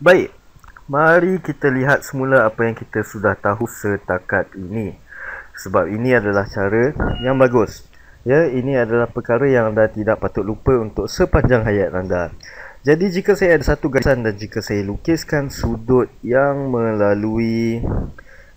Baik, mari kita lihat semula apa yang kita sudah tahu setakat ini. Sebab ini adalah cara yang bagus. Ya, ini adalah perkara yang anda tidak patut lupa untuk sepanjang hayat anda. Jadi jika saya ada satu garisan dan jika saya lukiskan sudut yang melalui,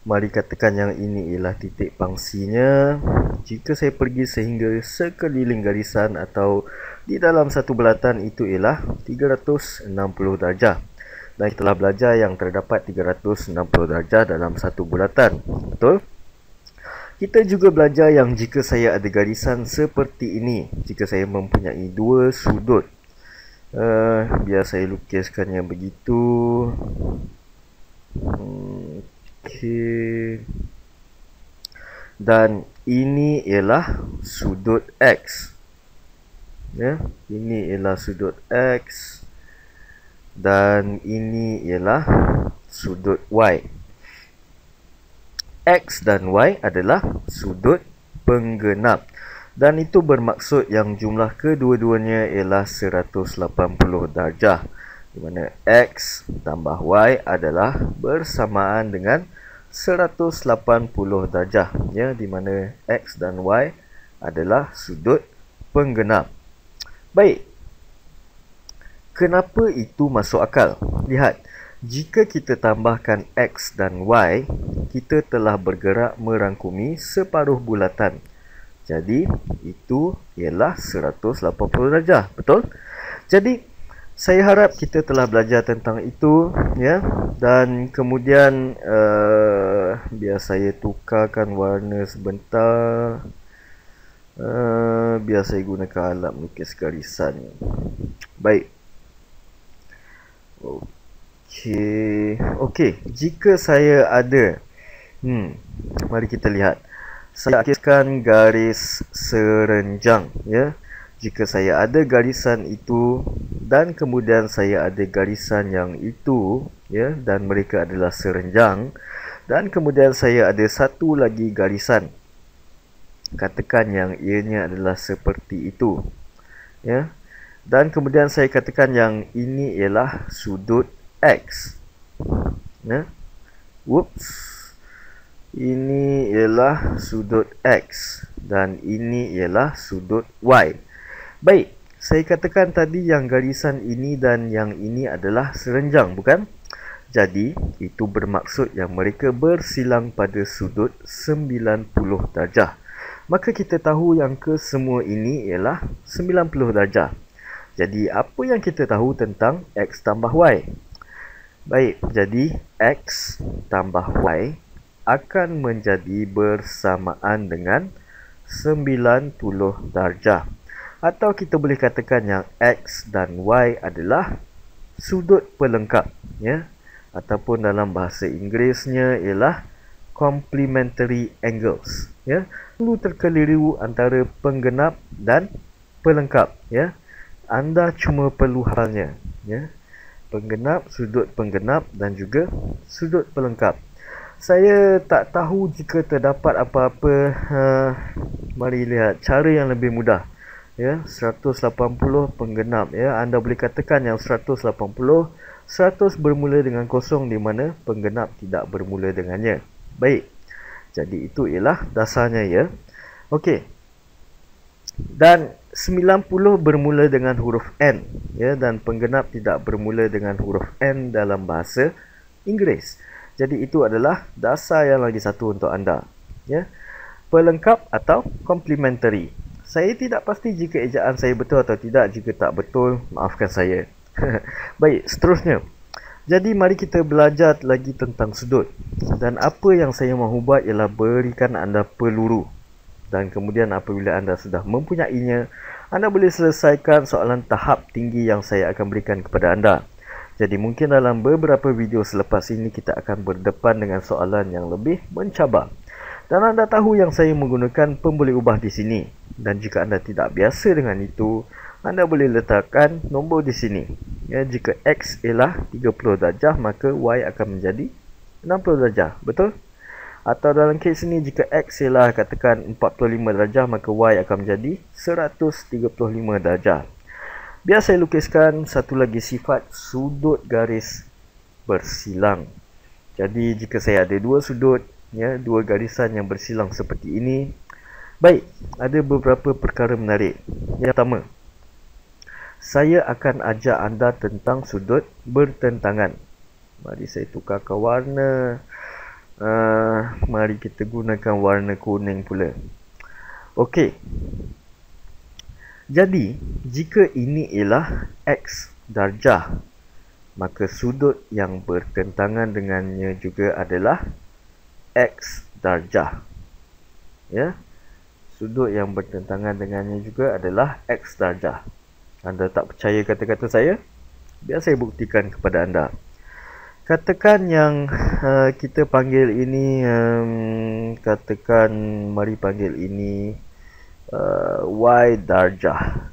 mari katakan yang ini ialah titik pangsinya. Jika saya pergi sehingga sekeliling garisan atau di dalam satu bulatan, itu ialah 360 darjah. Dan kita telah belajar yang terdapat 360 darjah dalam satu bulatan. Betul? Kita juga belajar yang jika saya ada garisan seperti ini, jika saya mempunyai dua sudut, biar saya lukiskannya begitu. Okey. Dan ini ialah sudut X. Ya, ini ialah sudut X. Dan ini ialah sudut Y. X dan Y adalah sudut penggenap. Dan itu bermaksud yang jumlah kedua-duanya ialah 180 darjah. Di mana X tambah Y adalah bersamaan dengan 180 darjah. Ya, di mana X dan Y adalah sudut penggenap. Baik. Kenapa itu masuk akal? Lihat, jika kita tambahkan X dan Y, kita telah bergerak merangkumi separuh bulatan. Jadi, itu ialah 180 darjah. Betul? Jadi, saya harap kita telah belajar tentang itu. Ya. Dan kemudian, biar saya tukarkan warna sebentar. Biar saya gunakan alat melukis garisan. Baik. Okey, jika saya ada mari kita lihat. Saya lukiskan garis serenjang, ya. Jika saya ada garisan itu dan kemudian saya ada garisan yang itu, ya, dan mereka adalah serenjang, dan kemudian saya ada satu lagi garisan. Katakan yang ianya adalah seperti itu, ya. Dan kemudian saya katakan yang ini ialah sudut X. Ya. Whoops. Ini ialah sudut X dan ini ialah sudut Y. Baik, saya katakan tadi yang garisan ini dan yang ini adalah serenjang, bukan? Jadi, itu bermaksud yang mereka bersilang pada sudut 90 darjah. Maka kita tahu yang kesemua ini ialah 90 darjah. Jadi, apa yang kita tahu tentang X tambah Y? Baik, jadi X tambah Y akan menjadi bersamaan dengan 90 darjah. Atau kita boleh katakan yang X dan Y adalah sudut pelengkap, ya. Ataupun dalam bahasa Inggerisnya ialah complementary angles, ya. Perlu terkeliru antara penggenap dan pelengkap, ya. Anda cuma perlu halnya, ya. Penggenap, sudut penggenap dan juga sudut pelengkap. Saya tak tahu jika terdapat apa-apa. Mari lihat cara yang lebih mudah. Ya, 180 penggenap. Ya, anda boleh katakan yang 180, 100 bermula dengan kosong di mana penggenap tidak bermula dengannya. Baik. Jadi itu ialah dasarnya, ya. Okey. Dan 90 bermula dengan huruf N, ya, dan penggenap tidak bermula dengan huruf N dalam bahasa Inggeris. Jadi itu adalah dasar yang lagi satu untuk anda, ya. Pelengkap atau complementary. Saya tidak pasti jika ejaan saya betul atau tidak. Jika tak betul, maafkan saya. Baik, seterusnya. Jadi mari kita belajar lagi tentang sudut. Dan apa yang saya mahu buat ialah berikan anda peluru. Dan kemudian apabila anda sudah mempunyainya, anda boleh selesaikan soalan tahap tinggi yang saya akan berikan kepada anda. Jadi mungkin dalam beberapa video selepas ini kita akan berdepan dengan soalan yang lebih mencabar. Dan anda tahu yang saya menggunakan pemboleh ubah di sini. Dan jika anda tidak biasa dengan itu, anda boleh letakkan nombor di sini. Ya, jika X ialah 30 darjah, maka Y akan menjadi 60 darjah. Betul? Atau dalam kes ini, jika X ialah katakan 45 darjah, maka Y akan menjadi 135 darjah. Biar saya lukiskan satu lagi sifat sudut garis bersilang. Jadi jika saya ada dua sudut, ya, dua garisan yang bersilang seperti ini, baik, ada beberapa perkara menarik. Yang pertama, saya akan ajak anda tentang sudut bertentangan. Mari saya tukarkan warna. Mari kita gunakan warna kuning pula. Okey. Jadi, jika ini ialah X darjah, maka sudut yang bertentangan dengannya juga adalah X darjah. Ya. Sudut yang bertentangan dengannya juga adalah X darjah. Anda tak percaya kata-kata saya? Biar saya buktikan kepada anda. Katakan yang kita panggil ini, katakan mari panggil ini Y darjah.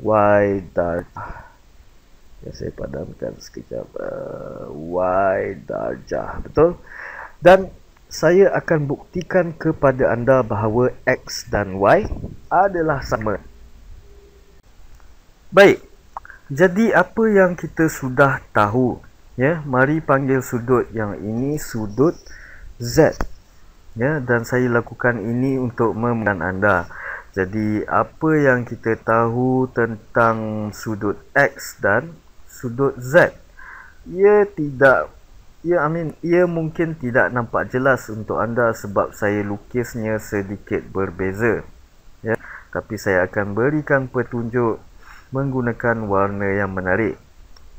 Y darjah. Ya, saya padamkan sekejap. Y darjah, betul? Dan saya akan buktikan kepada anda bahawa X dan Y adalah sama. Baik. Jadi apa yang kita sudah tahu, ya, mari panggil sudut yang ini sudut Z, ya, dan saya lakukan ini untuk memudahkan anda. Jadi apa yang kita tahu tentang sudut X dan sudut Z, ia mungkin tidak nampak jelas untuk anda sebab saya lukisnya sedikit berbeza, ya, tapi saya akan berikan petunjuk menggunakan warna yang menarik.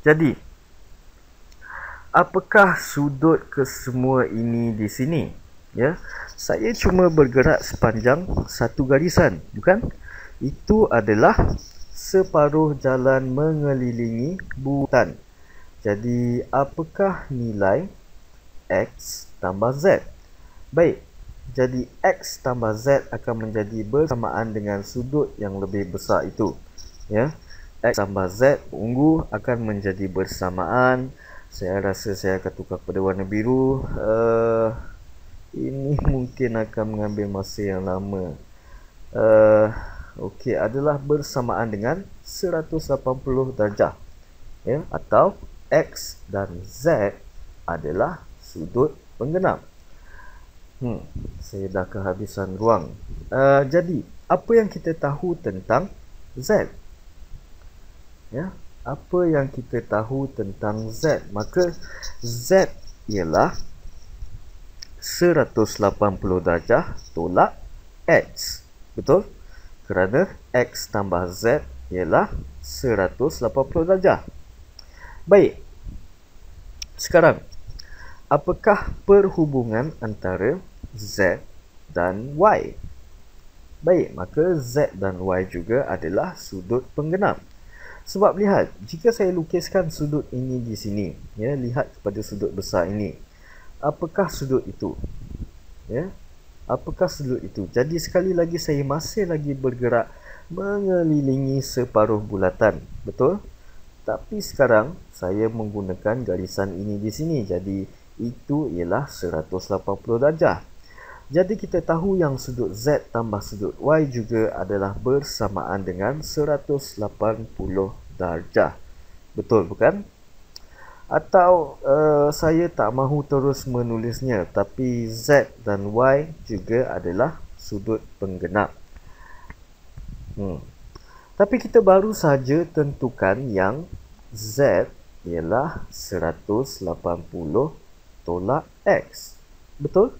Jadi, apakah sudut kesemua ini di sini? Ya, saya cuma bergerak sepanjang satu garisan, bukan? Itu adalah separuh jalan mengelilingi bulatan. Jadi, apakah nilai X tambah Z? Baik, jadi X tambah Z akan menjadi bersamaan dengan sudut yang lebih besar itu. Ya, X tambah Z ungu akan menjadi bersamaan. Saya rasa saya akan tukar pada warna biru. Ini mungkin akan mengambil masa yang lama. Okey, adalah bersamaan dengan 180 darjah. Ya, atau X dan Z adalah sudut penggenap. Saya dah kehabisan ruang. Jadi, apa yang kita tahu tentang Z? Ya, apa yang kita tahu tentang Z? Maka Z ialah 180 darjah tolak X. Betul? Kerana X tambah Z ialah 180 darjah. Baik. Sekarang, apakah perhubungan antara Z dan Y? Baik, maka Z dan Y juga adalah sudut penggenap. Sebab lihat, jika saya lukiskan sudut ini di sini, ya, lihat kepada sudut besar ini. Apakah sudut itu? Ya, apakah sudut itu? Jadi sekali lagi saya masih lagi bergerak mengelilingi separuh bulatan, betul? Tapi sekarang saya menggunakan garisan ini di sini. Jadi itu ialah 180 darjah. Jadi kita tahu yang sudut Z tambah sudut Y juga adalah bersamaan dengan 180 darjah. Betul bukan? Atau saya tak mahu terus menulisnya, tapi Z dan Y juga adalah sudut penggenap. Tapi kita baru saja tentukan yang Z ialah 180 tolak X. Betul?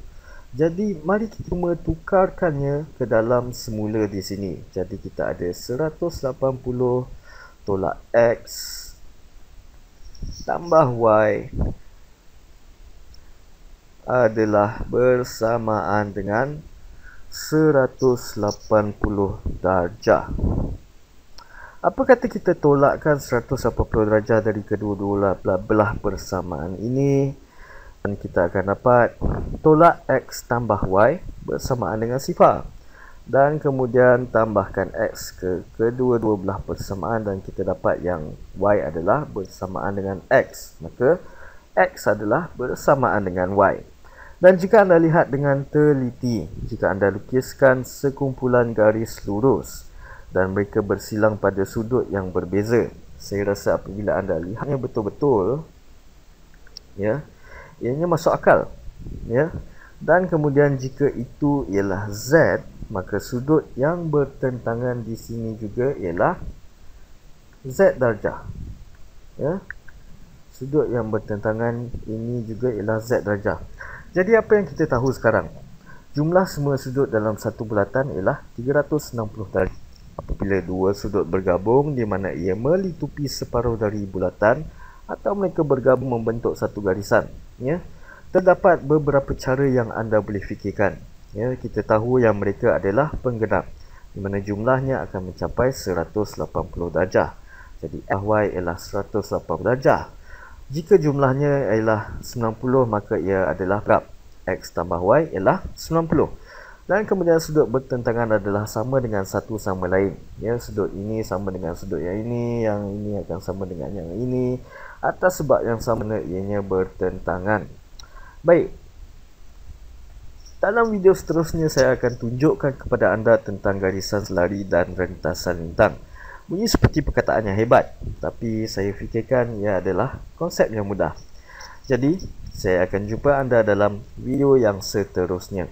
Jadi mari kita cuma tukarkannya ke dalam semula di sini. Jadi kita ada 180 tolak X tambah Y adalah bersamaan dengan 180 darjah. Apa kata kita tolakkan 180 darjah dari kedua-dua belah persamaan ini? Dan kita akan dapat tolak X tambah Y bersamaan dengan sifar. Dan kemudian tambahkan X ke kedua-dua belah persamaan dan kita dapat yang Y adalah bersamaan dengan X. Maka X adalah bersamaan dengan Y. Dan jika anda lihat dengan teliti, jika anda lukiskan sekumpulan garis lurus dan mereka bersilang pada sudut yang berbeza, saya rasa apabila anda lihatnya betul-betul, ya, ianya masuk akal, ya. Dan kemudian jika itu ialah Z, maka sudut yang bertentangan di sini juga ialah Z darjah, ya. Sudut yang bertentangan ini juga ialah Z darjah. Jadi apa yang kita tahu sekarang? Jumlah semua sudut dalam satu bulatan ialah 360 darjah. Apabila dua sudut bergabung di mana ia melitupi separuh dari bulatan atau mereka bergabung membentuk satu garisan, ya. Terdapat beberapa cara yang anda boleh fikirkan. Ya, kita tahu yang mereka adalah penggenap di mana jumlahnya akan mencapai 180 darjah. Jadi FY ialah 180 darjah. Jika jumlahnya ialah 90, maka ia adalah berapa? X tambah Y ialah 90. Dan kemudian sudut bertentangan adalah sama dengan satu sama lain. Ya, sudut ini sama dengan sudut yang ini akan sama dengan yang ini. Atas sebab yang sama, ianya bertentangan. Baik. Dalam video seterusnya saya akan tunjukkan kepada anda tentang garisan selari dan rentasan lintang. Bunyi seperti perkataan yang hebat, tapi saya fikirkan ia adalah konsep yang mudah. Jadi, saya akan jumpa anda dalam video yang seterusnya.